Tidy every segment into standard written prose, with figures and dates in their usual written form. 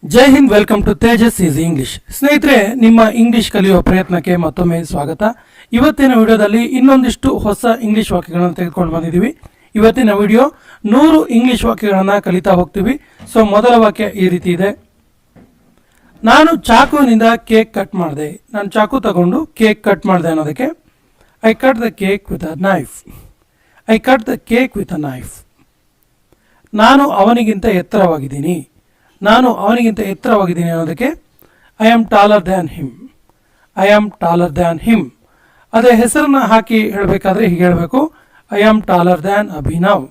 Jai Hind, welcome to Tejas easy English. ಸ್ನೇಹಿತರೆ, ನಿಮ್ಮ English ಕಲಿಯುವ ಪ್ರಯತ್ನಕ್ಕೆ ಮತ್ತೊಮ್ಮೆ ಸ್ವಾಗತ. ಇವತ್ತಿನ ವಿಡಿಯೋದಲ್ಲಿ ಇನ್ನೊಂದಿಷ್ಟು ಹೊಸ ಇಂಗ್ಲಿಷ್ ವಾಕ್ಯಗಳನ್ನು ತೆಗೆದುಕೊಂಡು ಬಂದಿದ್ದೀವಿ. ಇವತ್ತಿನ ವಿಡಿಯೋ 100 ಇಂಗ್ಲಿಷ್ ವಾಕ್ಯಗಳನ್ನು ಕಲಿತಾ ಹೋಗ್ತೀವಿ. ಸೊ ಮೊದಲ ವಾಕ್ಯ ಈ ರೀತಿ ಇದೆ. ನಾನು ಚಾಕುವಿನಿಂದ ಕೇಕ್ ಕಟ್ ಮಾಡಿದೆ. ನಾನು ಚಾಕು ತಗೊಂಡು ಕೇಕ್ ಕಟ್ ಮಾಡಿದೆ ಅನ್ನೋದಕ್ಕೆ I cut the cake with a knife. I cut the cake with a knife. ನಾನು ಅವನಿಗಿಂತ ಎತ್ತರವಾಗಿದ್ದೀನಿ. ನಾನು ಅವನಿಗಿಂತ ಎತ್ತರವಾಗಿದ್ದೀನಿ ಅನ್ನೋದಕ್ಕೆ I am taller than him. I am taller than him. ಅದೇ ಹೆಸರನ್ನ ಹಾಕಿ ಹೇಳಬೇಕಾದ್ರೆ ಹೀಗೆ ಹೇಳಬೇಕು, I am taller than Abhinav.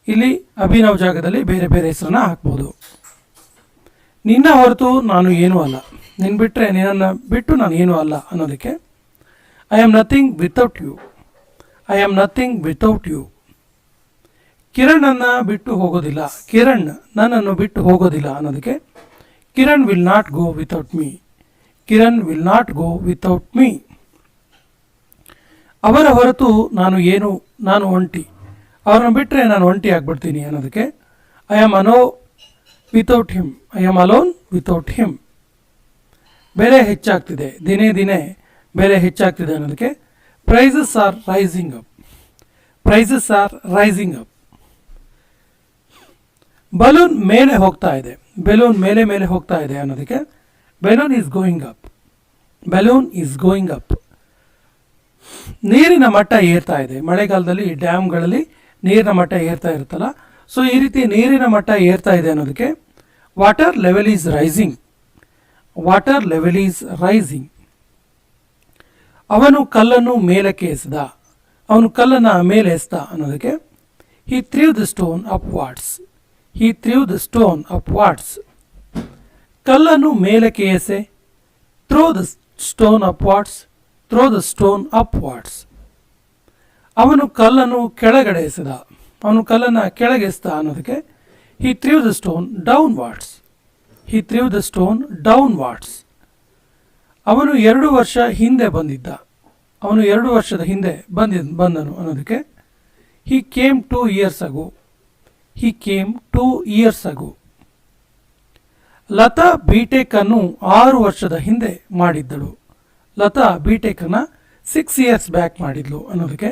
ಇಲ್ಲಿ ಅಭಿನವ್ ಜಾಗದಲ್ಲಿ ಬೇರೆ ಬೇರೆ ಹೆಸರನ್ನ ಹಾಕ್ಬೋದು. ನಿನ್ನ ಹೊರತು ನಾನು ಏನೂ ಅಲ್ಲ. ನಿನ್ನನ್ನು ಬಿಟ್ಟು ನಾನು ಏನೂ ಅಲ್ಲ ಅನ್ನೋದಕ್ಕೆ I am nothing without you. I am nothing without you. ಕಿರಣನ್ನು ಬಿಟ್ಟು ಹೋಗೋದಿಲ್ಲ. ಕಿರಣ್ ನನ್ನನ್ನು ಬಿಟ್ಟು ಹೋಗೋದಿಲ್ಲ ಅನ್ನೋದಕ್ಕೆ Kiran will not go without me. Kiran will not go without me. ಅವರ ಹೊರತು ನಾನು ಒಂಟಿ. ಅವರನ್ನು ಬಿಟ್ಟರೆ ನಾನು ಒಂಟಿ ಆಗ್ಬಿಡ್ತೀನಿ ಅನ್ನೋದಕ್ಕೆ I am alone without him. I am alone without him. ಬೆಲೆ ಹೆಚ್ಚಾಗ್ತಿದೆ. ದಿನೇ ದಿನೇ ಬೆಲೆ ಹೆಚ್ಚಾಗ್ತಿದೆ ಅನ್ನೋದಕ್ಕೆ prices are rising up. Prices are rising up. Balloon ಮೇಲೆ ಹೋಗ್ತಾ ಇದೆ. ಬೆಲೂನ್ ಮೇಲೆ ಮೇಲೆ ಹೋಗ್ತಾ ಇದೆ ಅನ್ನೋದಕ್ಕೆ balloon is going up. Balloon is going up. ನೀರಿನ ಮಟ್ಟ ಏರ್ತಾ ಇದೆ. ಮಳೆಗಾಲದಲ್ಲಿ ಡ್ಯಾಮ್ಗಳಲ್ಲಿ ನೀರಿನ ಮಟ್ಟ ಏರ್ತಾ ಇರುತ್ತಲ್ಲ, ಸೊ ಈ ರೀತಿ ನೀರಿನ ಮಟ್ಟ ಏರ್ತಾ ಇದೆ ಅನ್ನೋದಕ್ಕೆ water level is rising. Water level is rising. ಅವನು ಕಲ್ಲನ್ನು ಮೇಲಕ್ಕೆ ಎಸೆದ. ಅವನು ಕಲ್ಲನ್ನು ಮೇಲೆ ಎಸೆದ ಅನ್ನೋದಕ್ಕೆ he threw the stone upwards. He threw the stone upwards. ಕಲ್ಲನ್ನು ಮೇಲಕ್ಕೆ ಎಸೆ. Throw the stone upwards. Throw the stone upwards. ಅವನು ಕಲ್ಲನ್ನು ಕೆಳಗಡೆ ಎಸೆದ. ಅವನು ಕಲ್ಲನ್ನು ಕೆಳಗೆ ಎಸೆದ ಅನ್ನೋದಕ್ಕೆ He threw the stone downwards. He threw the stone downwards. ಅವನು 2 ವರ್ಷ ಹಿಂದೆ ಬಂದಿದ್ದ. ಅವನು 2 ವರ್ಷದ ಹಿಂದೆ ಬಂದನು ಅನ್ನೋದಕ್ಕೆ He came 2 years ago. He came 2 years ago. Lata BTech ಅನ್ನು 6 ವರ್ಷದ ಹಿಂದೆ ಮಾಡಿದ್ದಳು. ಲತಾ ಬಿಟೆಕ್ ಅನ್ನು 6 years ಬ್ಯಾಕ್ ಮಾಡಿದ್ಲು ಅನ್ನೋದಕ್ಕೆ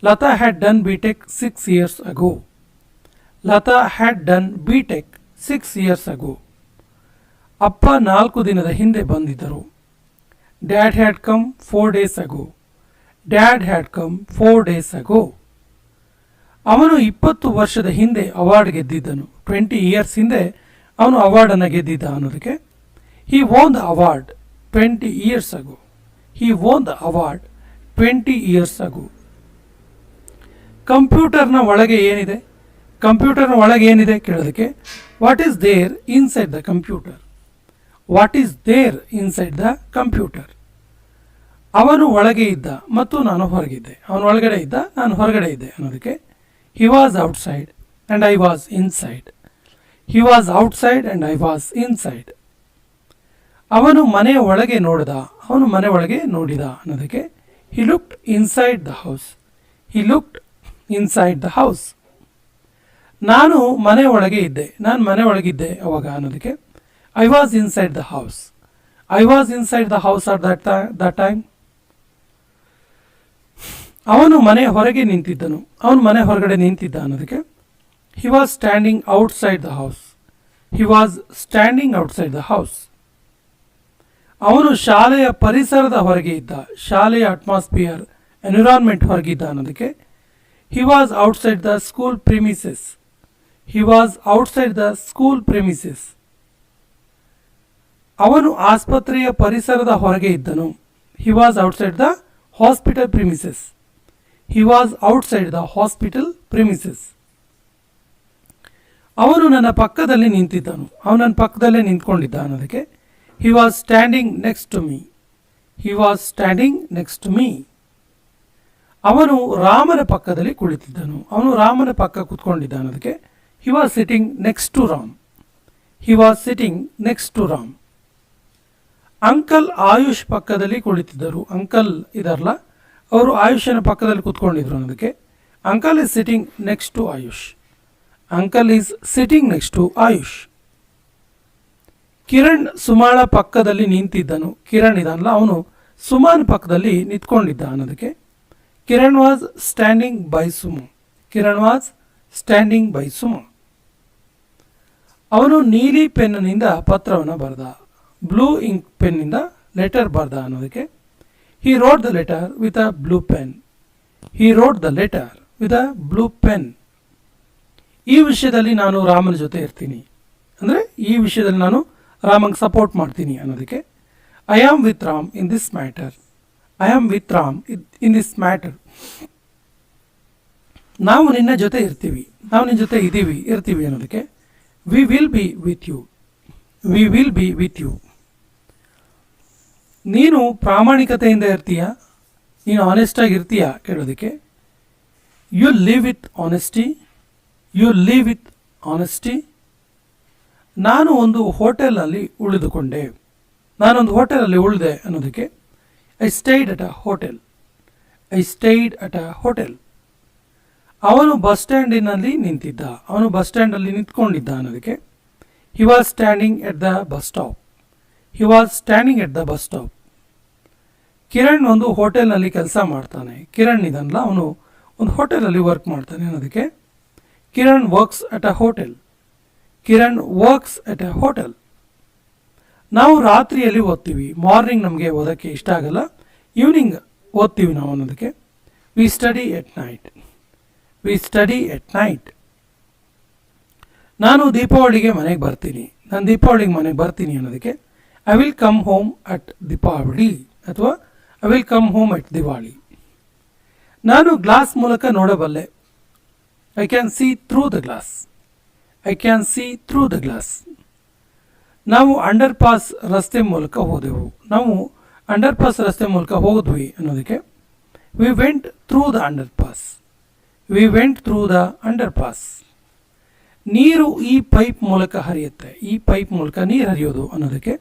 Lata had done BTech 6 years ago. Lata had done BTech 6 years ago. ಅಪ್ಪ 4 ದಿನದ ಹಿಂದೆ ಬಂದಿದ್ದರು. Dad had come 4 days ago. Dad had come 4 days ago. ಅವನು 20 ವರ್ಷದ ಹಿಂದೆ ಅವಾರ್ಡ್ ಗೆದ್ದಿದ್ದನು. 20 years ಹಿಂದೆ ಅವನು ಅವಾರ್ಡನ್ನು ಗೆದ್ದಿದ್ದ ಅನ್ನೋದಕ್ಕೆ he won the award 20 years ago. He won the award 20 years ago. ಕಂಪ್ಯೂಟರ್ನ ಒಳಗೆ ಏನಿದೆ? ಕಂಪ್ಯೂಟರ್ನ ಒಳಗೆ ಏನಿದೆ ಕೇಳೋದಕ್ಕೆ what is there inside the computer. What is there inside the computer. ಅವನು ಒಳಗೆ ಇದ್ದ ಮತ್ತು ನಾನು ಹೊರಗಿದ್ದೆ. ಅವನು ಒಳಗಡೆ ಇದ್ದ, ನಾನು ಹೊರಗಡೆ ಇದ್ದೆ ಅನ್ನೋದಕ್ಕೆ He was outside and I was inside. He was outside and I was inside. ಅವನು ಮನೆಯ ಒಳಗೆ ನೋಡಿದ. ಅವನು ಮನೆ ಒಳಗೆ ನೋಡಿದ ಅನ್ನೋದಕ್ಕೆ He looked inside the house. He looked inside the house. ನಾನು ಮನೆ ಒಳಗೆ ಇದ್ದೆ. ನಾನು ಮನೆ ಒಳಗಿದ್ದೆ ಅವಾಗ ಅನ್ನೋದಕ್ಕೆ I was inside the house. I was inside the house at that time. ಅವನು ಮನೆ ಹೊರಗೆ ನಿಂತಿದ್ದನು. ಅವನು ಮನೆ ಹೊರಗಡೆ ನಿಂತಿದ್ದ ಅನ್ನೋದಕ್ಕೆ he was standing outside the house. He was standing outside the house. ಅವನು ಶಾಲೆಯ ಪರಿಸರದ ಹೊರಗೆ ಇದ್ದ. ಶಾಲೆಯ ಅಟ್ಮಾಸ್ಫಿಯರ್, ಎನ್ವಿರಾನ್ಮೆಂಟ್ ಹೊರಗಿದ್ದ ಅನ್ನೋದಕ್ಕೆ he was outside the school premises. He was outside the school premises. ಅವನು ಆಸ್ಪತ್ರೆಯ ಪರಿಸರದ ಹೊರಗೆ ಇದ್ದನು. He was outside the hospital premises. He was outside the hospital premises. ಅವನು ನನ್ನ ಪಕ್ಕದಲ್ಲಿ ನಿಂತಿದ್ದನು. ಅವನು ನನ್ನ ಪಕ್ಕದಲ್ಲೇ ನಿಂತ್ಕೊಂಡಿದ್ದ ಅನ್ನೋದಕ್ಕೆ He was standing next to me. He was standing next to me. ಅವನು ರಾಮನ ಪಕ್ಕದಲ್ಲಿ ಕುಳಿತಿದ್ದನು. ಅವನು ರಾಮನ ಪಕ್ಕ ಕೂತ್ಕೊಂಡಿದ್ದ ಅನ್ನೋದಕ್ಕೆ He was sitting next to Ram. He was sitting next to Ram. Uncle Ayush ಪಕ್ಕದಲ್ಲಿ ಕುಳಿತಿದ್ದರು. ಅಂಕಲ್ ಇದರಲ್ಲ, ಅವರು ಆಯುಷನ ಪಕ್ಕದಲ್ಲಿ ಕೂತ್ಕೊಂಡಿದ್ರು ಅನ್ನೋದಕ್ಕೆ uncle is sitting next to Ayush. Uncle is sitting next to Ayush. Kiran ಸುಮಾಳ ಪಕ್ಕದಲ್ಲಿ ನಿಂತಿದ್ದನು. ಕಿರಣ್ ಇದನ್ನಲ್ಲ, ಅವನು ಸುಮಾನ್ ಪಕ್ಕದಲ್ಲಿ ನಿಂತ್ಕೊಂಡಿದ್ದ ಅನ್ನೋದಕ್ಕೆ Kiran was standing by Suma. Kiran was standing by Suma. ಅವನು ನೀಲಿ ಪೆನ್ನಿನಿಂದ ಪತ್ರವನ್ನು ಬರೆದ. ಬ್ಲೂ ಇಂಕ್ ಪೆನ್ನಿಂದ ಲೆಟರ್ ಬರೆದ ಅನ್ನೋದಕ್ಕೆ ಹಿ wrote the letter with a blue pen. He wrote the letter with a blue pen. ಈ ವಿಷಯದಲ್ಲಿ ನಾನು ರಾಮನ ಜೊತೆ ಇರ್ತೀನಿ, ಅಂದರೆ ಈ ವಿಷಯದಲ್ಲಿ ನಾನು ರಾಮಂಗೆ ಸಪೋರ್ಟ್ ಮಾಡ್ತೀನಿ ಅನ್ನೋದಕ್ಕೆ I am with Ram in this matter. I am with Ram in this matter. ನಾವು ನಿನ್ನ ಜೊತೆ ಇರ್ತೀವಿ, ನಾವು ನಿನ್ನ ಜೊತೆ ಇರ್ತೀವಿ ಅನ್ನೋದಕ್ಕೆ we will be with you. We will be with you. ನೀನು ಪ್ರಾಮಾಣಿಕತೆಯಿಂದ ಇರ್ತೀಯ, ನೀನು ಆನೆಸ್ಟಾಗಿ ಇರ್ತೀಯ ಕೇಳೋದಕ್ಕೆ you live with honesty. You live with honesty. ನಾನು ಒಂದು ಹೋಟೆಲಲ್ಲಿ ಉಳಿದುಕೊಂಡೆ. ನಾನೊಂದು ಹೋಟೆಲಲ್ಲಿ ಉಳಿದೆ ಅನ್ನೋದಕ್ಕೆ I stayed at a hotel. I stayed at a hotel. ಅವನು ಬಸ್ ಸ್ಟ್ಯಾಂಡಿನಲ್ಲಿ ನಿಂತಿದ್ದ. ಅವನು ಬಸ್ ಸ್ಟ್ಯಾಂಡಲ್ಲಿ ನಿಂತ್ಕೊಂಡಿದ್ದ ಅನ್ನೋದಕ್ಕೆ he was standing at the bus stop. He was standing at the bus stop. Kiran ಒಂದು ಹೋಟೆಲ್ನಲ್ಲಿ ಕೆಲಸ ಮಾಡ್ತಾನೆ. ಕಿರಣ್ ಇದನ್ನಲ್ಲ, ಅವನು ಒಂದು ಹೋಟೆಲಲ್ಲಿ ವರ್ಕ್ ಮಾಡ್ತಾನೆ ಅನ್ನೋದಕ್ಕೆ Kiran works at a hotel. Kiran works at a hotel. ನಾವು ರಾತ್ರಿಯಲ್ಲಿ ಓದ್ತೀವಿ. ಮಾರ್ನಿಂಗ್ ನಮಗೆ ಓದೋಕ್ಕೆ ಇಷ್ಟ ಆಗಲ್ಲ, ಈವ್ನಿಂಗ್ ಓದ್ತೀವಿ ನಾವು ಅನ್ನೋದಕ್ಕೆ we study at night. We study at night. ನಾನು ದೀಪಾವಳಿಗೆ ಮನೆಗೆ ಬರ್ತೀನಿ. ನಾನು ದೀಪಾವಳಿಗೆ ಮನೆಗೆ ಬರ್ತೀನಿ ಅನ್ನೋದಕ್ಕೆ I will come home at Deepavali ಅಥವಾ I will come home at Diwali. ನಾನು ಗ್ಲಾಸ್ ಮೂಲಕ ನೋಡಬಲ್ಲೆ. I can see through the glass. I can see through the glass. ನಾವು ಅಂಡರ್ ಪಾಸ್ ರಸ್ತೆ ಮೂಲಕ ಹೋದೆವು. ನಾವು ಅಂಡರ್ ಪಾಸ್ ರಸ್ತೆ ಮೂಲಕ ಹೋದ್ವಿ ಅನ್ನೋದಕ್ಕೆ we went through the under pass. We went through the under pass. ನೀರು ಈ ಪೈಪ್ ಮೂಲಕ ಹರಿಯುತ್ತೆ. ಈ ಪೈಪ್ ಮೂಲಕ ನೀರು ಹರಿಯೋದು ಅನ್ನೋದಕ್ಕೆ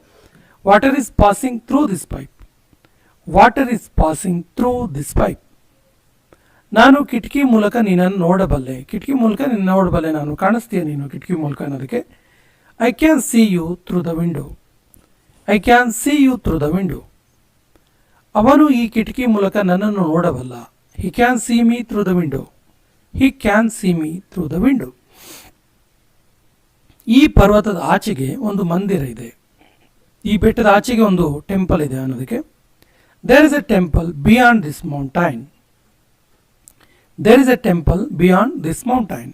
water is passing through this pipe. Water is passing through this pipe. ನಾನು ಕಿಟಕಿ ಮೂಲಕ ನಿನ್ನನ್ನು ನೋಡಬಲ್ಲೆ. ಕಿಟಕಿ ಮೂಲಕ ನಿನ್ನ ನೋಡಬಲ್ಲೆ, ನಾನು ಕಾಣಿಸ್ತೀಯ ನೀನು ಕಿಟಕಿ ಮೂಲಕ ಅನ್ನೋದಕ್ಕೆ I can see you through the window. I can see you through the window. ಅವನು ಈ ಕಿಟಕಿ ಮೂಲಕ ನನ್ನನ್ನು ನೋಡಬಲ್ಲ. He can see me through the window. He can see me through the window. ಈ ಪರ್ವತದ ಆಚೆಗೆ ಒಂದು ಮಂದಿರ ಇದೆ. ಈ ಬೆಟ್ಟದ ಆಚೆಗೆ ಒಂದು ಟೆಂಪಲ್ ಇದೆ ಅನ್ನೋದಕ್ಕೆ there is a temple beyond this mountain. There is a temple beyond this mountain.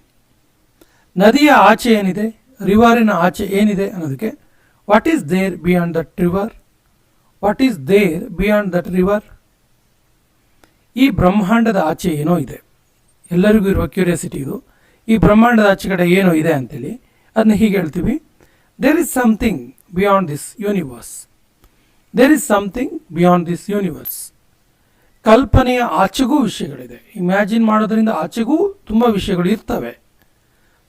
ನದಿಯ ಆಚೆ ಏನಿದೆ, ರಿವರಿನ ಆಚೆ ಏನಿದೆ ಅನ್ನೋದಕ್ಕೆ what is there beyond that river. What is there beyond that river. ಈ ಬ್ರಹ್ಮಾಂಡದ ಆಚೆ ಏನೋ ಇದೆ. ಎಲ್ಲರಿಗೂ ಇರುವ ಕ್ಯೂರಿಯಾಸಿಟಿ ಇದು. ಈ ಬ್ರಹ್ಮಾಂಡದ ಆಚೆ ಕಡೆ ಏನೋ ಇದೆ ಅಂತೇಳಿ ಅದನ್ನ ಹೀಗೆ ಹೇಳ್ತೀವಿ, there is something beyond this universe. There is something beyond this universe. ಕಲ್ಪನೆಯ ಆಚೆಗೂ ವಿಷಯಗಳಿದೆ. ಇಮ್ಯಾಜಿನ್ ಮಾಡೋದ್ರಿಂದ ಆಚೆಗೂ ತುಂಬ ವಿಷಯಗಳು ಇರ್ತವೆ.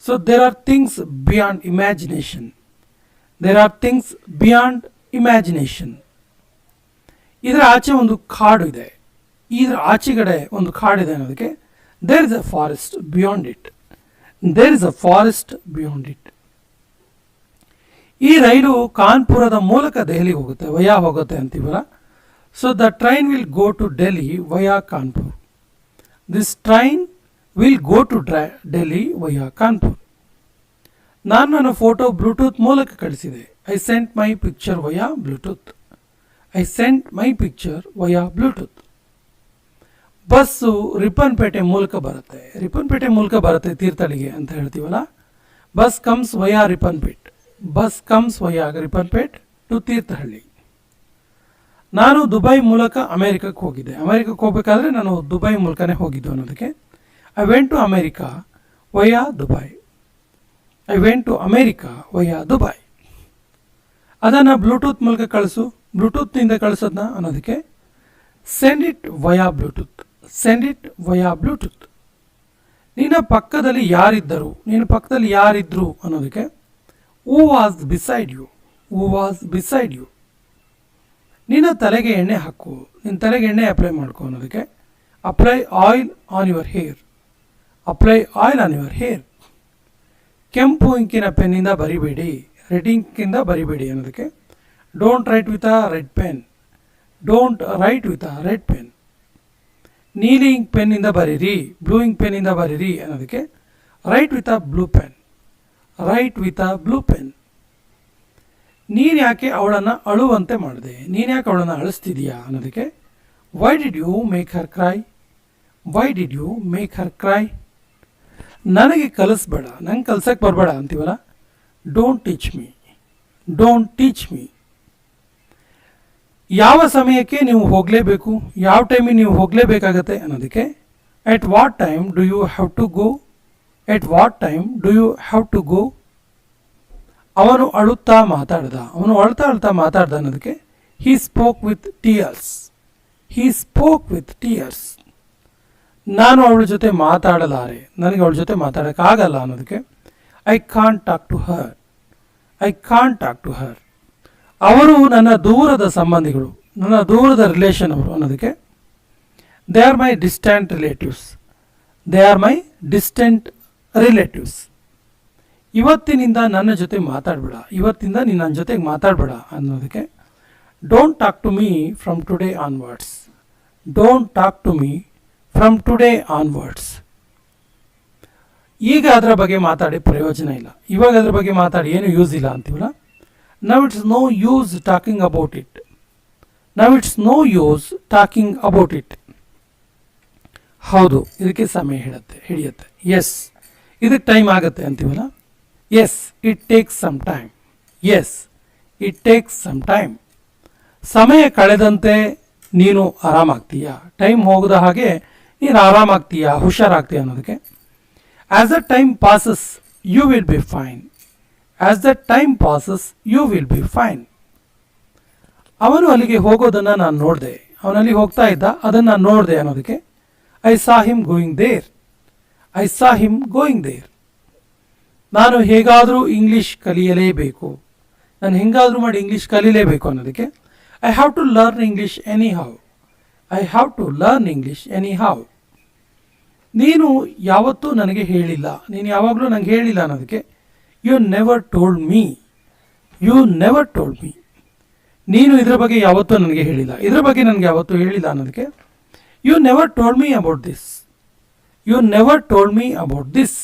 So there are things beyond imagination. There are things beyond imagination. ಇದರ ಆಚೆ ಒಂದು ಕಾಡು ಇದೆ. ಇದರ ಆಚೆಗಡೆ ಒಂದು ಕಾಡಿದೆ ಅನ್ನೋದಕ್ಕೆ there is a forest beyond it. There is a forest beyond it. ಈ ರೈಲು ಕಾನ್ಪುರದ ಮೂಲಕ ದೆಹಲಿಗೆ ಹೋಗುತ್ತೆ, ವಯಾ ಹೋಗುತ್ತೆ ಅಂತೀವಲ್ಲ. So the train will go to Delhi via Kanpur. This train will go to Delhi via Kanpur. ನಾನು ನನ್ನ ಫೋಟೋ ಬ್ಲೂಟೂತ್ ಮೂಲಕ ಕಳಿಸಿದೆ. I sent my picture via Bluetooth. I sent my picture via Bluetooth. Bus Ripponpet ಮೂಲಕ ಬರುತ್ತೆ. ರಿಪ್ಪನ್ಪೇಟೆ ಮೂಲಕ ಬರುತ್ತೆ ತೀರ್ಥಹಳ್ಳಿಗೆ ಅಂತ ಹೇಳ್ತೀವಲ್ಲ. Bus comes via Ripponpet. Bus comes via Ripponpet to Thirthahalli. ನಾನು ದುಬೈ ಮೂಲಕ ಅಮೇರಿಕಕ್ಕೆ ಹೋಗಿದ್ದೆ. ಅಮೇರಿಕಕ್ಕೆ ಹೋಗಬೇಕಾದ್ರೆ ನಾನು ದುಬೈ ಮೂಲಕನೇ ಹೋಗಿದ್ದು ಅನ್ನೋದಕ್ಕೆ I went to America via Dubai. I went to America via Dubai. ಅದನ್ನು ಬ್ಲೂಟೂತ್ ಮೂಲಕ ಕಳಿಸು. ಬ್ಲೂಟೂತ್ನಿಂದ ಕಳಿಸೋದನ್ನ ಅನ್ನೋದಕ್ಕೆ send it via Bluetooth. Send it via Bluetooth. ನಿನ್ನ ಪಕ್ಕದಲ್ಲಿ ಯಾರಿದ್ದರು, ನಿನ್ನ ಪಕ್ಕದಲ್ಲಿ ಯಾರಿದ್ರು ಅನ್ನೋದಕ್ಕೆ who was beside you. Who was beside you. ನಿನ್ನ ತಲೆಗೆ ಎಣ್ಣೆ ಹಾಕು. ನಿನ್ನ ತಲೆಗೆ ಎಣ್ಣೆ ಅಪ್ಲೈ ಮಾಡ್ಕೊ ಅನ್ನೋದಕ್ಕೆ apply oil on your hair. Apply oil on your hair. ಕೆಂಪು ಇಂಕಿನ ಪೆನ್ನಿಂದ ಬರಿಬೇಡಿ. ರೆಡ್ ಇಂಕಿಂದ ಬರಿಬೇಡಿ ಅನ್ನೋದಕ್ಕೆ. Don't right with a red pen, don't right with a red pen. ನೀಲಿ ಇಂಕ್ ಪೆನ್ನಿಂದ ಬರೀರಿ, ಬ್ಲೂ ಇಂಕ್ ಪೆನ್ನಿಂದ ಬರೀರಿ ಅನ್ನೋದಕ್ಕೆ right with a blue pen, right with a blue pen. ನೀನು ಯಾಕೆ ಅವಳನ್ನು ಅಳುವಂತೆ ಮಾಡಿದೆ, ನೀನು ಯಾಕೆ ಅವಳನ್ನು ಅಳಿಸ್ತಿದೀಯಾ ಅನ್ನೋದಕ್ಕೆ why did you make her cry, why did you make her cry. ನನಗೆ ಕಲಿಸ್ಬೇಡ, ನಂಗೆ ಕಲ್ಸಕ್ಕೆ ಬರಬೇಡ ಅಂತೀವಲ್ಲ, don't teach me, don't teach me. ಯಾವ ಸಮಯಕ್ಕೆ ನೀವು ಹೋಗಲೇಬೇಕು, ಯಾವ ಟೈಮಿಗೆ ನೀವು ಹೋಗಲೇಬೇಕಾಗತ್ತೆ ಅನ್ನೋದಕ್ಕೆ at what time do you have to go, at what time do you have to go. ಅವನು ಅಳುತ್ತಾ ಮಾತಾಡ್ದ, ಅವನು ಅಳ್ತಾ ಅಳ್ತಾ ಮಾತಾಡ್ದ ಅನ್ನೋದಕ್ಕೆ he spoke with tears, he spoke with tears. ನಾನು ಅವಳ ಜೊತೆ ಮಾತಾಡಲಾರೆ, ನನಗೆ ಅವಳ ಜೊತೆ ಮಾತಾಡೋಕ್ಕಾಗಲ್ಲ ಅನ್ನೋದಕ್ಕೆ I can't talk to her, I can't talk to her. ಅವರು ನನ್ನ ದೂರದ ಸಂಬಂಧಿಗಳು, ನನ್ನ ದೂರದ ರಿಲೇಷನ್ ಅವರು ಅನ್ನೋದಕ್ಕೆ they are my distant relatives, they are my distant relatives. ಇವತ್ತಿನಿಂದ ನನ್ನ ಜೊತೆ ಮಾತಾಡಬೇಡ, ಇವತ್ತಿಂದ ನೀನು ನನ್ನ ಜೊತೆಗೆ ಮಾತಾಡಬೇಡ ಅನ್ನೋದಕ್ಕೆ don't talk to me from today onwards, don't talk to me from today onwards. ಈಗ ಅದರ ಬಗ್ಗೆ ಮಾತಾಡಿ ಪ್ರಯೋಜನ ಇಲ್ಲ, ಇವಾಗ ಅದರ ಬಗ್ಗೆ ಮಾತಾಡಿ ಏನು ಯೂಸ್ ಇಲ್ಲ ಅಂತೀವಲ್ಲ. Now it's no use talking about it, now it's no use talking about it. ಹೌದು, ಇದಕ್ಕೆ ಸಮಯ ಹಿಡಿಯುತ್ತೆ. ಎಸ್, ಇದಕ್ಕೆ ಟೈಮ್ ಆಗುತ್ತೆ ಅಂತೀವಲ್ಲ. Yes, it takes some time, yes it takes some time. ಸಮಯ ಕಳೆದಂತೆ ನೀನು ಆರಾಮಾಗ್ತೀಯಾ, ಟೈಮ್ ಹೋಗದ ಹಾಗೆ ನೀನು ಆರಾಮಾಗ್ತೀಯಾ, ಹುಷಾರಾಗ್ತೀಯ ಅನ್ನೋದಕ್ಕೆ as the time passes you will be fine, as the time passes you will be fine. ಅವನು ಅಲ್ಲಿಗೆ ಹೋಗೋದನ್ನು ನಾನು ನೋಡಿದೆ, ಅವನಲ್ಲಿ ಹೋಗ್ತಾ ಇದ್ದ ಅದನ್ನು ನಾನು ನೋಡಿದೆ ಅನ್ನೋದಕ್ಕೆ I saw him going there, I saw him going there. ನಾನು ಹೇಗಾದರೂ ಇಂಗ್ಲೀಷ್ ಕಲಿಯಲೇಬೇಕು, ನಾನು ಹೆಂಗಾದರೂ ಮಾಡಿ ಇಂಗ್ಲೀಷ್ ಕಲೀಲೇಬೇಕು ಅನ್ನೋದಕ್ಕೆ I have to learn English anyhow, I have to learn English anyhow. ನೀನು ಯಾವತ್ತೂ ನನಗೆ ಹೇಳಿಲ್ಲ, ನೀನು ಯಾವಾಗಲೂ ನನಗೆ ಹೇಳಿಲ್ಲ ಅನ್ನೋದಕ್ಕೆ you never told me, you never told me. ನೀನು ಇದರ ಬಗ್ಗೆ ಯಾವತ್ತೂ ನನಗೆ ಹೇಳಿಲ್ಲ, ಇದರ ಬಗ್ಗೆ ನನಗೆ ಯಾವತ್ತೂ ಹೇಳಿಲ್ಲ ಅನ್ನೋದಕ್ಕೆ you never told me about this, you never told me about this.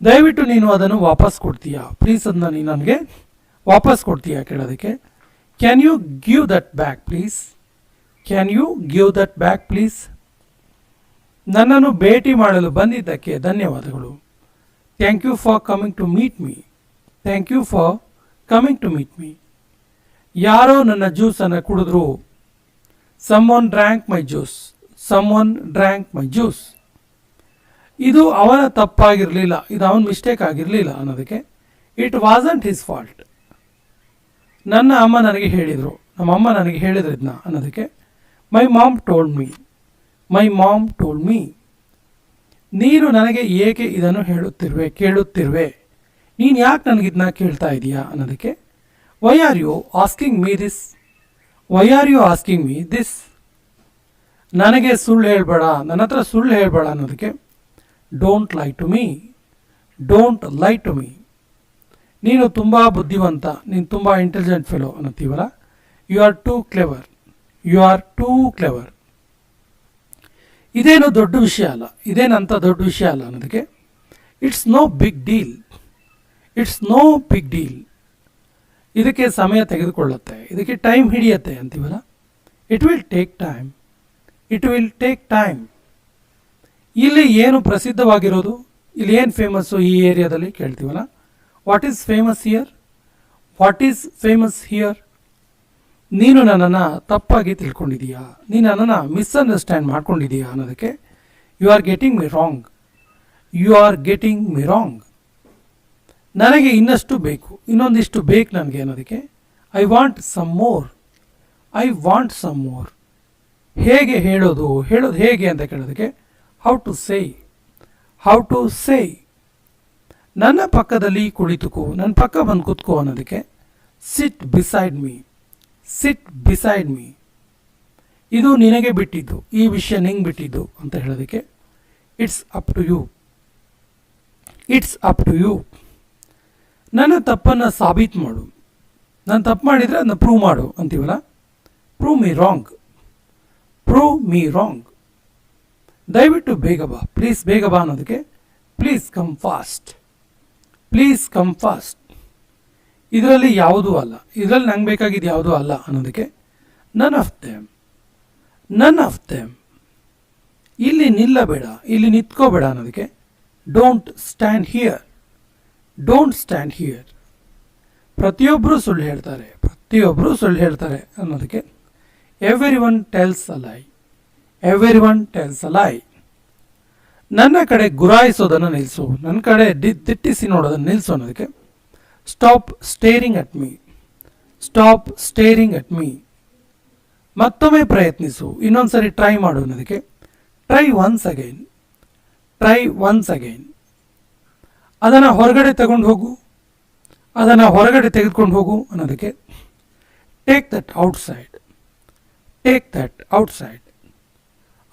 ದಯವಿಟ್ಟು ನೀನು ಅದನ್ನು ವಾಪಸ್ ಕೊಡ್ತೀಯಾ, ಪ್ಲೀಸ್ ಅದನ್ನು ನೀನು ನನಗೆ ವಾಪಸ್ ಕೊಡ್ತೀಯಾ ಕೇಳೋದಕ್ಕೆ can you give that back please, can you give that back please. ನನ್ನನ್ನು ಭೇಟಿ ಮಾಡಲು ಬಂದಿದ್ದಕ್ಕೆ ಧನ್ಯವಾದಗಳು. Thank you for coming to meet me, thank you for coming to meet me. ಯಾರೋ ನನ್ನ ಜ್ಯೂಸನ್ನು ಕುಡಿದ್ರು, someone drank my juice, someone drank my juice. ಇದು ಅವನ ತಪ್ಪಾಗಿರಲಿಲ್ಲ, ಇದು ಅವನ ಮಿಸ್ಟೇಕ್ ಆಗಿರಲಿಲ್ಲ ಅನ್ನೋದಕ್ಕೆ ಇಟ್ ವಾಸಂಟ್ ಹಿಸ್ ಫಾಲ್ಟ್. ನನ್ನ ಅಮ್ಮ ನನಗೆ ಹೇಳಿದರು, ನಮ್ಮಮ್ಮ ನನಗೆ ಹೇಳಿದ್ರು ಇದನ್ನ ಅನ್ನೋದಕ್ಕೆ my mom told me, my mom told me. ನೀನು ನನಗೆ ಏಕೆ ಇದನ್ನು ಕೇಳುತ್ತಿರುವೆ, ನೀನು ಯಾಕೆ ನನಗಿದನ್ನ ಕೇಳ್ತಾ ಇದೀಯಾ ಅನ್ನೋದಕ್ಕೆ why are you asking me this, why are you asking me this. ನನಗೆ ಸುಳ್ಳು ಹೇಳಬೇಡ, ನನ್ನ ಹತ್ರ ಸುಳ್ಳು ಹೇಳಬೇಡ ಅನ್ನೋದಕ್ಕೆ don't lie to me, don't lie to me. ನೀನು ತುಂಬ ಬುದ್ಧಿವಂತ, ನೀನು ತುಂಬ ಇಂಟೆಲಿಜೆಂಟ್ ಫೆಲೋ ಅನ್ನತ್ತೀವಲ್ಲ, you are too clever, you are too clever. ಇದೇನು ದೊಡ್ಡ ವಿಷಯ ಅಲ್ಲ, ಇದೇನಂತ ದೊಡ್ಡ ವಿಷಯ ಅಲ್ಲ ಅನ್ನೋದಕ್ಕೆ it's no big deal, it's no big deal. ಇದಕ್ಕೆ ಸಮಯ ತೆಗೆದುಕೊಳ್ಳುತ್ತೆ, ಇದಕ್ಕೆ ಟೈಮ್ ಹಿಡಿಯುತ್ತೆ ಅಂತೀವಲ್ಲ, it will take time, it will take time. ಇಲ್ಲಿ ಏನು ಪ್ರಸಿದ್ಧವಾಗಿರೋದು, ಇಲ್ಲಿ ಏನು ಫೇಮಸ್ಸು ಈ ಏರಿಯಾದಲ್ಲಿ ಕೇಳ್ತೀವಲ್ಲ, what is famous here, what is famous here. ನೀನು ನನ್ನನ್ನು ತಪ್ಪಾಗಿ ತಿಳ್ಕೊಂಡಿದೀಯಾ, ನೀನು ನನ್ನನ್ನು ಮಿಸ್ಅಂಡರ್ಸ್ಟ್ಯಾಂಡ್ ಮಾಡ್ಕೊಂಡಿದೀಯಾ ಅನ್ನೋದಕ್ಕೆ you are getting me wrong, you are getting me wrong. ನನಗೆ ಇನ್ನಷ್ಟು ಬೇಕು, ಇನ್ನೊಂದಿಷ್ಟು ಬೇಕು ನನಗೆ ಅನ್ನೋದಕ್ಕೆ I want some more, I want some more. ಹೇಗೆ ಹೇಳೋದು ಹೇಗೆ ಅಂತ ಕೇಳೋದಕ್ಕೆ how to say, how to say. ನನ್ನ ಪಕ್ಕದಲ್ಲಿ ಕುಳಿತುಕೋ, ನನ್ನ ಪಕ್ಕ ಬಂದು ಕೂತ್ಕೋ ಅನ್ನೋದಕ್ಕೆ sit beside me, sit beside me. ಇದು ನಿನಗೆ ಬಿಟ್ಟಿದ್ದು, ಈ ವಿಷಯ ನಿಂಗೆ ಬಿಟ್ಟಿದ್ದು ಅಂತ ಹೇಳೋದಕ್ಕೆ it's up to you, it's up to you. ನನ್ನ ತಪ್ಪನ್ನು ಸಾಬೀತು ಮಾಡು. ನಾನು ತಪ್ಪು ಮಾಡಿದರೆ ಅದನ್ನ ಪ್ರೂವ್ ಮಾಡು ಅಂತೀವಲ್ಲ, prove me wrong, prove me wrong. ದಯವಿಟ್ಟು ಬೇಗ ಬಾ, ಪ್ಲೀಸ್ ಬೇಗ ಬಾ ಅನ್ನೋದಕ್ಕೆ please come fast, please come fast. ಇದರಲ್ಲಿ ಯಾವುದೂ ಅಲ್ಲ, ಇದರಲ್ಲಿ ನಂಗೆ ಬೇಕಾಗಿದ್ದು ಯಾವುದೂ ಅಲ್ಲ ಅನ್ನೋದಕ್ಕೆ none of them, none of them. ಇಲ್ಲಿ ನಿಲ್ಲಬೇಡ, ಇಲ್ಲಿ ನಿಂತ್ಕೋಬೇಡ ಅನ್ನೋದಕ್ಕೆ don't stand here, don't stand here. ಪ್ರತಿಯೊಬ್ಬರು ಸುಳ್ಳು ಹೇಳ್ತಾರೆ, ಪ್ರತಿಯೊಬ್ಬರು ಸುಳ್ಳು ಹೇಳ್ತಾರೆ ಅನ್ನೋದಕ್ಕೆ ಎವ್ರಿ ಒನ್ ಟೆಲ್ಸ್ ಅ ಲೈ, ಎವ್ರಿ ಒನ್ ಟೆಲ್ಸ್ ಅ ಲೈ. ನನ್ನ ಕಡೆ ಗುರಾಯಿಸೋದನ್ನು ನಿಲ್ಲಿಸು, ನನ್ನ ಕಡೆ ದಿಟ್ಟಿಸಿ ನೋಡೋದನ್ನು ನಿಲ್ಲಿಸು ಅನ್ನೋದಕ್ಕೆ stop staring at me, stop staring at me. ಮತ್ತೊಮ್ಮೆ ಪ್ರಯತ್ನಿಸು, ಇನ್ನೊಂದ್ಸರಿ ಟ್ರೈ ಮಾಡು ಅನ್ನೋದಕ್ಕೆ try once again, try once again. ಅದನ್ನು ಹೊರಗಡೆ ತಗೊಂಡು ಹೋಗು, ಅದನ್ನು ಹೊರಗಡೆ ತೆಗೆದುಕೊಂಡು ಹೋಗು ಅನ್ನೋದಕ್ಕೆ take that outside, take that outside.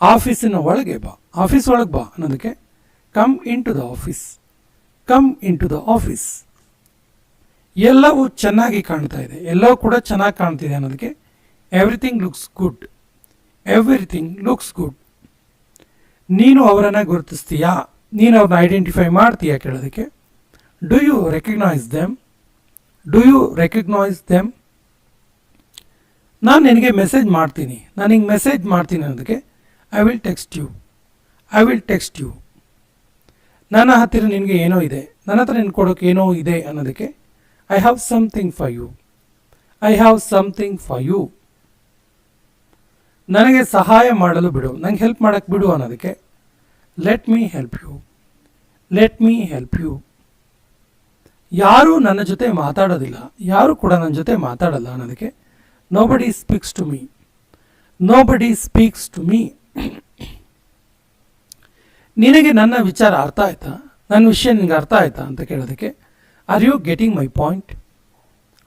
ಆಫೀಸಿನ ಒಳಗೆ ಬಾ, ಆಫೀಸ್ ಒಳಗೆ ಬಾ ಅನ್ನೋದಕ್ಕೆ come into the office, come into the office. ಎಲ್ಲವೂ ಚೆನ್ನಾಗಿ ಕಾಣ್ತಾ ಇದೆ, ಎಲ್ಲವೂ ಕೂಡ ಚೆನ್ನಾಗಿ ಕಾಣ್ತಿದೆ ಅನ್ನೋದಕ್ಕೆ everything looks good, everything looks good. ನೀನು ಅವರನ್ನು ಗುರುತಿಸ್ತೀಯಾ, ನೀನು ಅವ್ರನ್ನ ಐಡೆಂಟಿಫೈ ಮಾಡ್ತೀಯಾ ಕೇಳೋದಕ್ಕೆ do you recognise them, do you recognise them. ನಾನು ನಿನಗೆ ಮೆಸೇಜ್ ಮಾಡ್ತೀನಿ, ನಾನು ಹಿಂಗೆ ಮೆಸೇಜ್ ಮಾಡ್ತೀನಿ ಅನ್ನೋದಕ್ಕೆ I will text you, I will text you. ನನ್ನ ಹತ್ತಿರ ನಿನಗೆ ಏನೋ ಇದೆ, ನನ್ನ ಹತ್ರ ನಿನ್ಗೆ ಕೊಡೋಕೆ ಏನೋ ಇದೆ ಅನ್ನೋದಕ್ಕೆ I have something for you, I have something for you. ನನಗೆ ಸಹಾಯ ಮಾಡಲು ಬಿಡು, ನಂಗೆ ಹೆಲ್ಪ್ ಮಾಡೋಕ್ಕೆ ಬಿಡು ಅನ್ನೋದಕ್ಕೆ let me help you, let me help you. ಯಾರೂ ನನ್ನ ಜೊತೆ ಮಾತಾಡೋದಿಲ್ಲ, ಯಾರೂ ಕೂಡ ನನ್ನ ಜೊತೆ ಮಾತಾಡಲ್ಲ ಅನ್ನೋದಕ್ಕೆ nobody speaks to me, nobody speaks to me. ನಿನಗೆ ನನ್ನ ವಿಚಾರ ಅರ್ಥ ಆಯ್ತಾ, ನನ್ನ ವಿಷಯ ನಿನಗೆ ಅರ್ಥ ಆಯ್ತಾ ಅಂತ ಕೇಳೋದಕ್ಕೆ are you getting my point,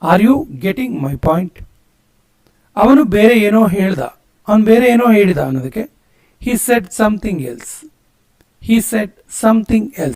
are you getting my point. ಅವನು ಬೇರೆ ಏನೋ ಹೇಳ್ದ, ಅವನು ಬೇರೆ ಏನೋ ಹೇಳಿದ ಅನ್ನೋದಕ್ಕೆ he said something else, he said something else.